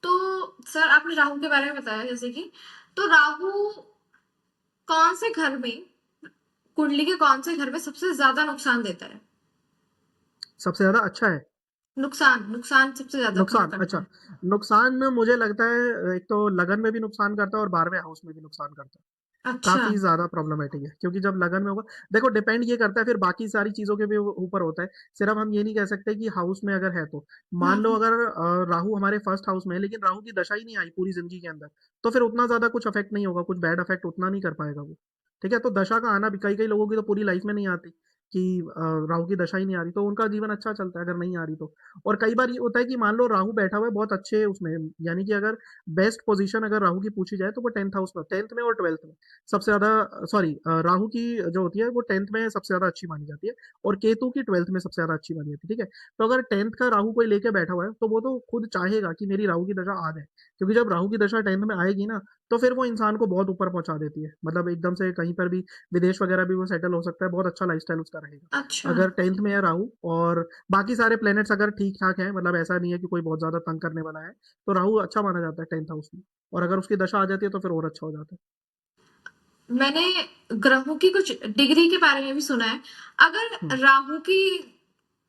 तो सर आपने राहु के बारे में बताया जैसे कि, तो राहु कौन से घर में, कुंडली के कौन से घर में सबसे ज्यादा नुकसान देता है? है। सबसे ज्यादा अच्छा है। नुकसान नुकसान सबसे ज्यादा कहाँ नुकसान, करता अच्छा। है? नुकसान मुझे लगता है एक तो लगन में भी नुकसान करता है और 12वें हाउस में भी नुकसान करता है। अच्छा। काफी ज्यादा प्रॉब्लमेटिक है क्योंकि जब लगन में होगा, देखो डिपेंड ये करता है फिर बाकी सारी चीजों के भी ऊपर होता है। सिर्फ हम ये नहीं कह सकते कि हाउस में अगर है तो। मान लो हम्म। अगर राहु हमारे फर्स्ट हाउस में है लेकिन राहु की दशा ही नहीं आई पूरी जिंदगी के अंदर, तो फिर उतना ज्यादा कुछ अफेक्ट नहीं होगा, कुछ बैड अफेक्ट उतना नहीं कर पाएगा वो, ठीक है। तो दशा का आना भी कई कई लोगों की तो पूरी लाइफ में नहीं आती कि राहु की दशा ही नहीं आ रही तो उनका जीवन अच्छा चलता है अगर नहीं आ रही तो। और कई बार ये होता है कि मान लो राहु बैठा हुआ है बहुत अच्छे उसमें, यानी कि अगर बेस्ट पोजीशन अगर राहु की पूछी जाए तो वो 10th हाउस में, 10th में और 12th में सबसे ज्यादा, सॉरी, राहु की जो होती है वो 10th में सबसे ज्यादा अच्छी मानी जाती है और केतु की 12th में सबसे ज्यादा अच्छी मानी जाती है, ठीक है। तो अगर 10th का राहु कोई लेके बैठा हुआ है तो वो तो खुद चाहेगा कि मेरी राहु की दशा आ जाए। क्योंकि जब राहु की दशा 10th में आएगी ना, तो फिर वो इंसान को बहुत ऊपर पहुंचा देती है। मतलब एकदम से कहीं पर भी विदेश वगैरह भी वो सेटल हो सकता है, बहुत अच्छा लाइफस्टाइल उसका रहेगा अच्छा। अगर 10th में है राहु। और बाकी सारे प्लैनेट्स अगर ठीक ठाक है, मतलब ऐसा नहीं है कि कोई बहुत ज्यादा तंग करने वाला है, तो राहु अच्छा माना जाता है 10th हाउस में। और अगर उसकी दशा आ जाती है तो फिर और अच्छा हो जाता है। मैंने ग्रहों की कुछ डिग्री के बारे में भी सुना है। हम्म। अगर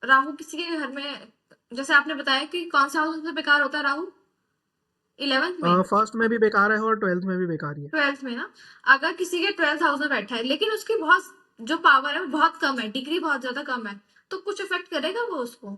राहु किसी के घर में, जैसे आपने बताया कि कौन सा हाउस सबसे बेकार होता है राहु, 11th में, फर्स्ट में भी बेकार है और 12th में भी बेकार ही है। 12th में ना, अगर किसी के 12th हाउस में बैठा है लेकिन उसकी बहुत जो पावर है वो बहुत कम है, डिग्री बहुत ज्यादा कम है, तो कुछ इफेक्ट करेगा वो उसको?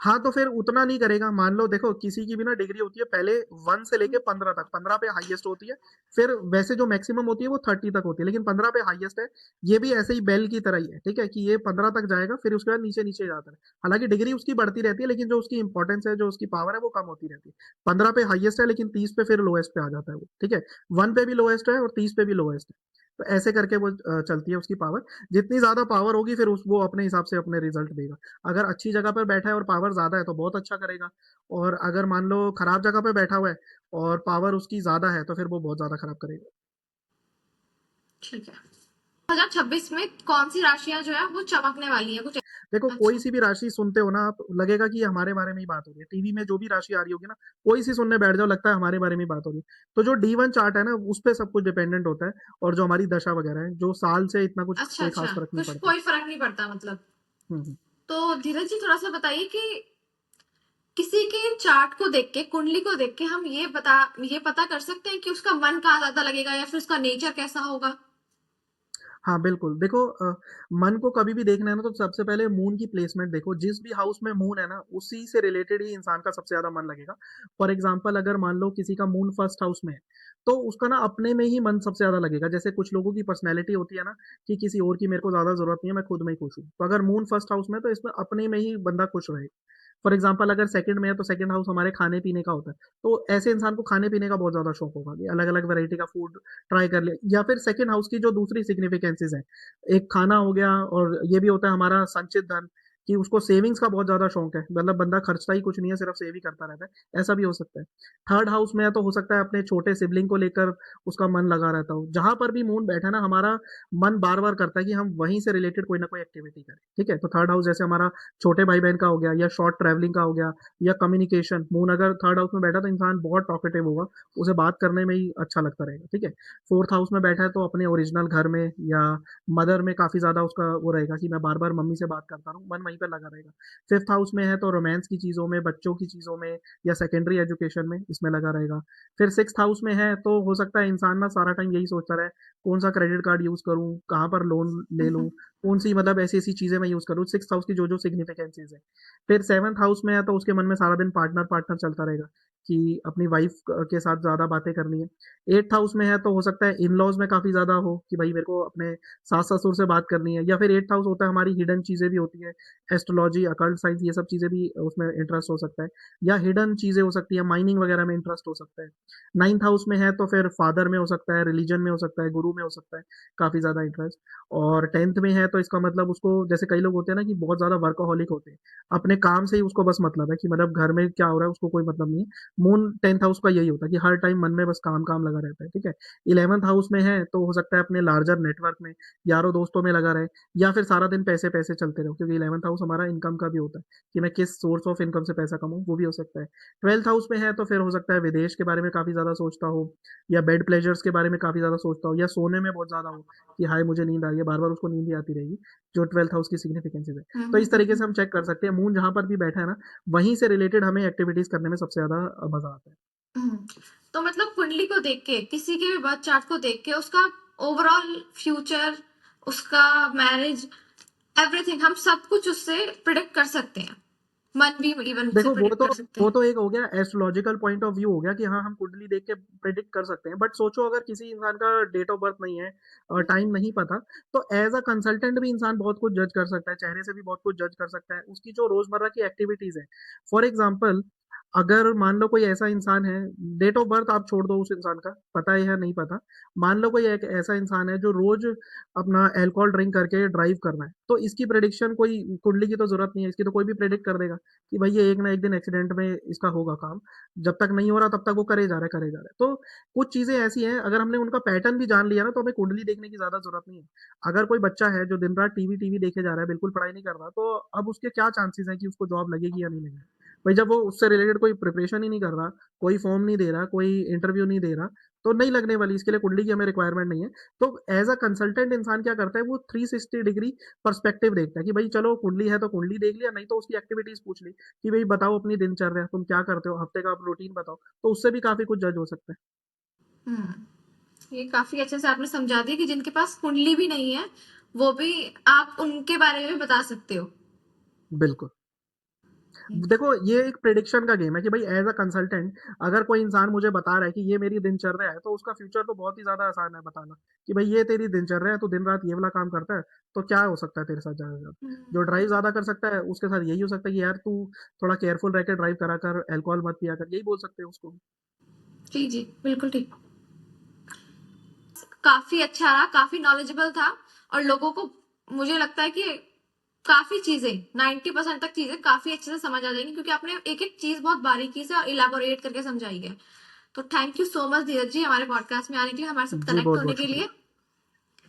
हाँ तो फिर उतना नहीं करेगा। मान लो देखो किसी की भी ना डिग्री होती है पहले 1 से लेके 15 तक, 15 पे हाईएस्ट होती है। फिर वैसे जो मैक्सिमम होती है वो 30 तक होती है लेकिन 15 पे हाईएस्ट है। ये भी ऐसे ही बेल की तरह ही है, ठीक है, कि ये 15 तक जाएगा फिर उसके बाद नीचे नीचे जाता है। हालांकि डिग्री उसकी बढ़ती रहती है लेकिन जो उसकी इंपॉर्टेंस है, जो उसकी पावर है वो कम होती रहती है। 15 पे हाईएस्ट है लेकिन 30 पे फिर लोएस्ट पे आ जाता है वो, ठीक है। 1 पे भी लोएस्ट है और 30 पे भी लोएस्ट है। तो ऐसे करके वो चलती है उसकी पावर। जितनी ज़्यादा पावर होगी फिर उस वो अपने हिसाब से अपने रिज़ल्ट देगा। अगर अच्छी जगह पर बैठा है और पावर ज़्यादा है तो बहुत अच्छा करेगा, और अगर मान लो खराब जगह पे बैठा हुआ है और पावर उसकी ज़्यादा है तो फिर वो बहुत ज़्यादा खराब करेगा। ठीक है। 2026 में कौन सी राशियां जो है वो चमकने वाली है कुछ? देखो कोई अच्छा। सी भी राशि सुनते हो ना आप, लगेगा कि ये हमारे बारे में ही बात हो रही है। टीवी में जो भी राशि आ रही होगी ना, कोई सी सुनने बैठ जाओ लगता है हमारे बारे में ही बात हो रही है। तो जो D1 चार्ट है ना उस पे सब कुछ डिपेंडेंट होता है, और जो हमारी दशा वगैरह है, जो साल से इतना कुछ अच्छा कोई अच्छा, खास फर्क नहीं कुछ पड़ता। कोई फर्क नहीं पड़ता मतलब। हम्म। तो धीरज जी थोड़ा सा बताइए कि किसी के चार्ट को देख के, कुंडली को देख के हम ये पता कर सकते हैं कि उसका मन कहाँ ज्यादा लगेगा या फिर उसका नेचर कैसा होगा? हाँ, बिल्कुल। देखो मन को कभी भी देखना है ना तो सबसे पहले मून की प्लेसमेंट देखो। जिस भी हाउस में मून है ना, उसी से रिलेटेड ही इंसान का सबसे ज़्यादा मन लगेगा। फॉर एग्ज़ाम्पल अगर मान लो किसी का मून फर्स्ट हाउस में है, तो उसका ना अपने में ही मन सबसे ज़्यादा लगेगा। जैसे कुछ लोगों की पर्सनैलिटी होती है ना कि किसी और की मेरे को ज़्यादा ज़रूरत नहीं है, मैं खुद में ही खुश हूँ। तो अगर मून फर्स्ट हाउस में है तो इसमें अपने में ही बंदा खुश रहेगा। फॉर एग्ज़ाम्पल अगर सेकंड में है तो सेकंड हाउस हमारे खाने-पीने का होता है। तो ऐसे इंसान को खाने-पीने का बहुत ज़्यादा शौक होगा कि अलग-अलग वैरायटी का फूड ट्राई कर ले, या फिर सेकंड हाउस की जो दूसरी सिग्निफिकेंसेस हैं, एक खाना हो गया, और ये भी होता है हमारा संचित धन, कि उसको सेविंग्स का बहुत ज़्यादा शौक है, मतलब बंदा खर्चता ही कुछ नहीं है, सिर्फ सेव ही करता रहता है, ऐसा भी हो सकता है। थर्ड हाउस में है तो हो सकता है अपने छोटे सिबलिंग को लेकर उसका मन लगा रहता हो। जहाँ पर भी मून बैठा है ना, हमारा मन बार-बार करता है कि हम वहीं से रिलेटेड कोई ना कोई एक्टिविटी करें, ठीक है? तो थर्ड हाउस जैसे हमारा छोटे भाई-बहन का हो गया, या शॉर्ट ट्रैवलिंग का हो गया, या कम्युनिकेशन। मून अगर थर्ड हाउस में बैठा तो इंसान बहुत टॉकेटिव होगा, उसे बात करने में ही अच्छा लगता रहेगा, ठीक है? फोर्थ हाउस में बैठा है तो अपने ओरिजिनल घर में या मदर में काफ़ी ज़्यादा उसका वो रहेगा कि मैं बार-बार मम्मी से बात करता रहूँ, मन वहीं पे लगा रहेगा। फिफ्थ हाउस में है तो रोमांस की चीज़ों में, बच्चों की चीज़ों में, या सेकेंडरी एजुकेशन में, इसमें लगा रहेगा। फिर सिक्स्थ हाउस में है तो हो सकता है इंसान ना सारा टाइम यही सोचता रहे, कौन-सा क्रेडिट कार्ड यूज़ करूँ, कहाँ पर लोन ले लूँ, कौन-सी मतलब ऐसी-ऐसी चीज़ें मैं यूज़ करूँ, सिक्स्थ हाउस की जो-जो सिग्निफिकेंसेस है। फिर सेवंथ हाउस में है तो उसके मन में सारा दिन पार्टनर-पार्टनर चलता रहेगा कि अपनी वाइफ़ के साथ ज़्यादा बातें करनी है। एट्थ हाउस में है तो हो सकता है इन-लॉज़ में काफ़ी ज़्यादा हो कि भाई मेरे को अपने सास-ससुर से बात करनी है, या फिर एट्थ हाउस होता है हमारी हिडन चीज़ें भी होती हैं, एस्ट्रोलॉजी, अकल्ट साइंस, ये सब चीज़ें भी उसमें इंटरेस्ट हो सकता है, या हिडन चीज़ें हो सकती हैं, माइनिंग वगैरह में इंटरेस्ट हो सकता है। नाइन्थ हाउस में है तो फिर फादर में हो सकता है, रिलीजन में हो सकता है, गुरु में हो सकता है, काफ़ी ज़्यादा इंटरेस्ट। और 10th में है तो इसका मतलब उसको, जैसे कई लोग होते हैं ना कि बहुत ज़्यादा वर्कaholic होते हैं, अपने काम से ही उसको बस मतलब है कि मतलब घर में क्या हो रहा है उसको कोई मतलब नहीं है। मून 10th हाउस का यही होता है कि हर टाइम मन में बस काम-काम लगा रहता है, ठीक है? 11th हाउस में है तो हो सकता है अपने लार्जर नेटवर्क में, यारों दोस्तों में लगा रहे, या फिर सारा दिन पैसे-पैसे चलते रहो, क्योंकि 11th हाउस हमारा इनकम का भी होता है कि मैं किस सोर्स ऑफ इनकम से पैसा कमाऊँ, वो भी हो सकता है। 12th हाउस में है तो फिर हो सकता है विदेश के बारे में काफ़ी ज़्यादा सोचता हो, या बेड प्लेजर्स के बारे में काफ़ी ज़्यादा सोचता हो, या सोने में बहुत ज़्यादा हो कि हाय मुझे नींद आ रही है, बार-बार उसको नींद ही आती रहेगी, जो 12th हाउस की सिग्निफिकेंसेस है। तो इस तरीके से हम चेक कर सकते हैं मून जहाँ पर भी बैठा है ना, वहीं से रिलेटेड हमें एक्टिविटीज़ करने में सबसे ज़्यादा मज़ा आता है। हुँ। तो मतलब कुंडली को देख के, किसी के भी बर्थ चार्ट को देख के उसका ओवरऑल फ्यूचर, उसका मैरिज, एवरीथिंग हम सब कुछ उससे प्रिडिक्ट कर सकते हैं। मन भी इवन से देखो प्रिडिक्ट कर सकते वो हैं। तो एक हो गया एस्ट्रोलॉजिकल पॉइंट ऑफ व्यू हो गया कि हाँ, हम कुंडली देख के प्रेडिक्ट कर सकते हैं। बट सोचो अगर किसी इंसान का डेट ऑफ बर्थ नहीं है और टाइम नहीं पता, तो एज़ अ कंसल्टेंट भी इंसान बहुत कुछ जज कर सकता है, चेहरे से भी बहुत कुछ जज कर सकता है, उसकी जो रोज़मर्रा की एक्टिविटीज़ हैं। फॉर एग्ज़ाम्पल अगर मान लो कोई ऐसा इंसान है, डेट ऑफ बर्थ आप छोड़ दो उस इंसान का, पता है या नहीं पता। मान लो कोई एक ऐसा इंसान है जो रोज़ अपना अल्कोहल ड्रिंक करके ड्राइव कर रहा है, तो इसकी प्रेडिक्शन कोई कुंडली की तो ज़रूरत नहीं है, इसकी तो कोई भी प्रेडिक्ट कर देगा कि भाई ये एक ना एक दिन एक्सीडेंट में इसका होगा काम। जब तक नहीं हो रहा तब तक वो करे जा रहा है, करे जा रहा है। तो कुछ चीज़ें ऐसी हैं, अगर हमने उनका पैटर्न भी जान लिया ना तो हमें कुंडली देखने की ज़्यादा ज़रूरत नहीं है। अगर कोई बच्चा है जो दिन-रात टीवी देखे जा रहा है, बिल्कुल पढ़ाई नहीं कर रहा, तो अब उसके क्या चांसेज़ हैं कि उसको जॉब लगेगी या नहीं लगेगी? भाई जब वो उससे रिलेटेड कोई प्रिपरेशन ही नहीं कर रहा, कोई फॉर्म नहीं दे रहा, कोई इंटरव्यू नहीं दे रहा, तो नहीं लगने वाली, इसके लिए कुंडली की हमें रिक्वायरमेंट नहीं है। तो एज़ अ कंसल्टेंट इंसान क्या करता है, वो 360 डिग्री पर्सपेक्टिव देखता है कि भाई चलो कुंडली है तो कुंडली देख लिया, नहीं तो उसकी एक्टिविटीज़ पूछ ली कि भाई बताओ अपनी दिनचर्या, तुम क्या करते हो? हफ्ते का आप रूटीन बताओ। तो उससे भी काफ़ी कुछ जज हो सकता है। हुँ। ये काफ़ी अच्छे से आपने समझा दिया कि जिनके पास कुंडली भी नहीं है, वो भी आप उनके बारे में भी बता सकते हो। बिल्कुल। हुँ। देखो ये एक प्रेडिक्शन का गेम है कि भाई एज़ अ कंसल्टेंट अगर कोई इंसान मुझे बता रहा है कि ये मेरी दिनचर्या है, तो उसका फ्यूचर तो बहुत ही ज़्यादा आसान है बताना कि भाई ये तेरी दिनचर्या है, तू दिन-रात ये वाला काम करता है, तो क्या हो सकता है तेरे साथ ज़्यादा से ज़्यादा? जो हुँ। ड्राइव ज़्यादा कर सकता है, उसके साथ यही हो सकता है कि यार तू थोड़ा केयरफुल रह के ड्राइव करा कर, अल्कोहल मत पिया कर, यही बोल सकते हैं उसको। जी, जी, बिल्कुल ठीक। काफी अच्छा रहा, काफी नॉलेजेबल था और लोगों को मुझे लगता है कि काफी चीजें 90% तक चीजें काफी अच्छे से समझ आ जाएंगी क्योंकि आपने एक एक चीज बहुत बारीकी से और इलाबोरेट करके समझाई है। तो थैंक यू सो मच धीरज जी हमारे पॉडकास्ट में आने के लिए, हमारे साथ जी, कनेक्ट होने बहुत-बहुत के शुक्रिया। लिए।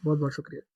बहुत-बहुत शुक्रिया।